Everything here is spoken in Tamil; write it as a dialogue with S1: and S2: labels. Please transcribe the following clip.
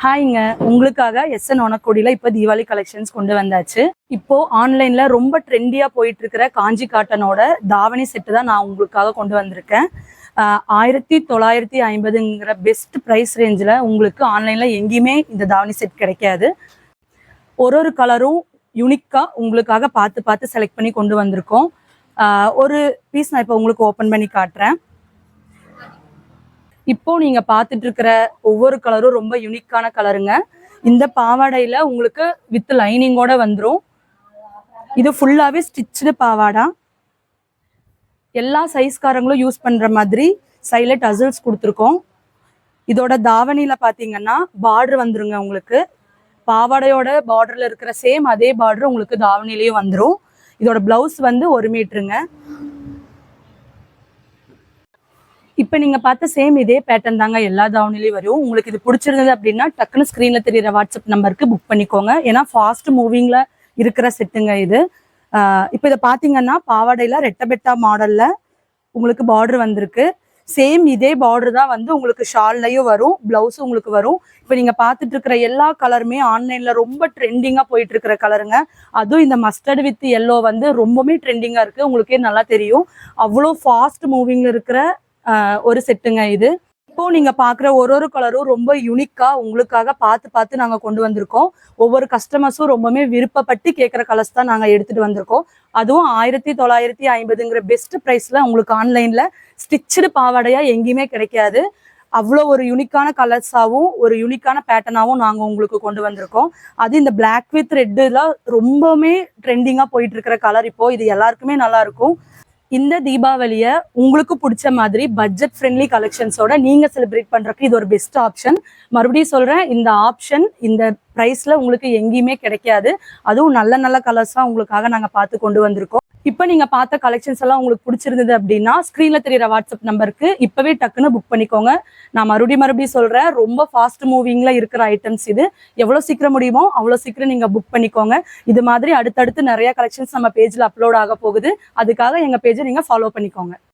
S1: ஹாய்ங்க, உங்களுக்காக எஸ்என் ஒனக்கோடியில் இப்போ தீபாவளி கலெக்ஷன்ஸ் கொண்டு வந்தாச்சு. இப்போ ஆன்லைனில் ரொம்ப ட்ரெண்டியாக போயிட்டு இருக்கிற காஞ்சி காட்டனோட தாவணி செட்டு தான் நான் உங்களுக்காக கொண்டு வந்திருக்கேன். 1950ங்கிற பெஸ்ட் ப்ரைஸ் ரேஞ்சில் உங்களுக்கு ஆன்லைனில் எங்கேயுமே இந்த தாவணி செட் கிடைக்காது. ஒரு கலரும் யூனிக்காக உங்களுக்காக பார்த்து பார்த்து செலக்ட் பண்ணி கொண்டு வந்திருக்கோம். ஒரு பீஸ் நான் இப்போ உங்களுக்கு ஓப்பன் பண்ணி காட்டுறேன். இப்போ நீங்க பார்த்துட்டு இருக்கிற ஒவ்வொரு கலரும் ரொம்ப யூனிக்கான கலருங்க. இந்த பாவாடையில உங்களுக்கு வித் லைனிங்கோட வந்துடும். இது ஃபுல்லாவே ஸ்டிச்சு பாவாடா. எல்லா சைஸ்காரங்களும் யூஸ் பண்ற மாதிரி சைட்ல டசல்ஸ் கொடுத்துருக்கோம். இதோட தாவணியில பாத்தீங்கன்னா பார்டர் வந்துருங்க. உங்களுக்கு பாவாடையோட பார்டர்ல இருக்கிற சேம் அதே பார்டர் உங்களுக்கு தாவணிலையும் வந்துடும். இதோட பிளவுஸ் வந்து 1 மீட்டருங்க. இப்போ நீங்க பார்த்த சேம் இதே பேட்டர்ன் தாங்க எல்லா தாவணிலையும் வரும். உங்களுக்கு இது பிடிச்சிருந்தது அப்படின்னா டக்குன்னு ஸ்க்ரீன்ல தெரியுற வாட்ஸ்அப் நம்பருக்கு புக் பண்ணிக்கோங்க. ஏன்னா ஃபாஸ்ட் மூவிங்ல இருக்கிற செட்டுங்க இது. இப்போ இதை பார்த்தீங்கன்னா பாவாடையில ரெட்டபெட்டா மாடல்ல உங்களுக்கு பார்டர் வந்திருக்கு. சேம் இதே பார்டர் தான் வந்து உங்களுக்கு ஷால்லையும் வரும், பிளவுஸும் உங்களுக்கு வரும். இப்போ நீங்க பார்த்துட்டு இருக்கிற எல்லா கலருமே ஆன்லைன்ல ரொம்ப ட்ரெண்டிங்கா போயிட்டு இருக்கிற கலருங்க. அதுவும் இந்த மஸ்டர்ட் வித் எல்லோ வந்து ரொம்பவே ட்ரெண்டிங்கா இருக்கு. உங்களுக்கே நல்லா தெரியும். அவ்வளோ ஃபாஸ்ட் மூவிங்ல இருக்கிற ஒரு செட்டுங்க இது. இப்போ நீங்க பாக்குற ஒரு கலரும் ரொம்ப யூனிக்கா உங்களுக்காக பார்த்து பார்த்து நாங்க கொண்டு வந்திருக்கோம். ஒவ்வொரு கஸ்டமர்ஸும் ரொம்பவே விருப்பப்பட்டு கேட்குற கலர்ஸ் தான் நாங்க எடுத்துட்டு வந்திருக்கோம். அதுவும் 1950ங்கிற பெஸ்ட் பிரைஸ்ல உங்களுக்கு ஆன்லைன்ல ஸ்டிச்சு பாவாடையா எங்கேயுமே கிடைக்காது. அவ்வளோ ஒரு யூனிக்கான கலர்ஸாகவும் ஒரு யூனிக்கான பேட்டர்னாகவும் நாங்கள் உங்களுக்கு கொண்டு வந்திருக்கோம். அது இந்த பிளாக் வித் ரெட்டுலாம் ரொம்பவுமே ட்ரெண்டிங்காக போயிட்டு இருக்கிற கலர். இப்போ இது எல்லாருக்குமே நல்லா இருக்கும். இந்த தீபாவளியை உங்களுக்கு பிடிச்ச மாதிரி பட்ஜெட் ஃப்ரெண்ட்லி கலெக்ஷன்ஸோட நீங்க செலிப்ரேட் பண்றதுக்கு இது ஒரு பெஸ்ட் ஆப்ஷன். மறுபடியும் சொல்றேன், இந்த ஆப்ஷன் இந்த பிரைஸ்ல உங்களுக்கு எங்கேயுமே கிடைக்காது. அதுவும் நல்ல நல்ல கலர்ஸா உங்களுக்காக நாங்க பார்த்து கொண்டு வந்திருக்கோம். இப்போ நீங்க பார்த்த கலெக்ஷன்ஸ் எல்லாம் உங்களுக்கு பிடிச்சிருந்தது அப்படின்னா ஸ்க்ரீன்ல தெரியுற வாட்ஸ்அப் நம்பருக்கு இப்பவே டக்குன்னு புக் பண்ணிக்கோங்க. நான் மறுபடியும் சொல்றேன், ரொம்ப ஃபாஸ்ட் மூவிங்ல இருக்கிற ஐட்டம்ஸ் இது. எவ்வளவு சீக்கிரம் முடியுமோ அவ்வளோ சீக்கிரம் நீங்க புக் பண்ணிக்கோங்க. இது மாதிரி அடுத்தடுத்து நிறைய கலெக்ஷன்ஸ் நம்ம பேஜ்ல அப்லோட் ஆக போகுது. அதுக்காக எங்க பேஜை நீங்க ஃபாலோ பண்ணிக்கோங்க.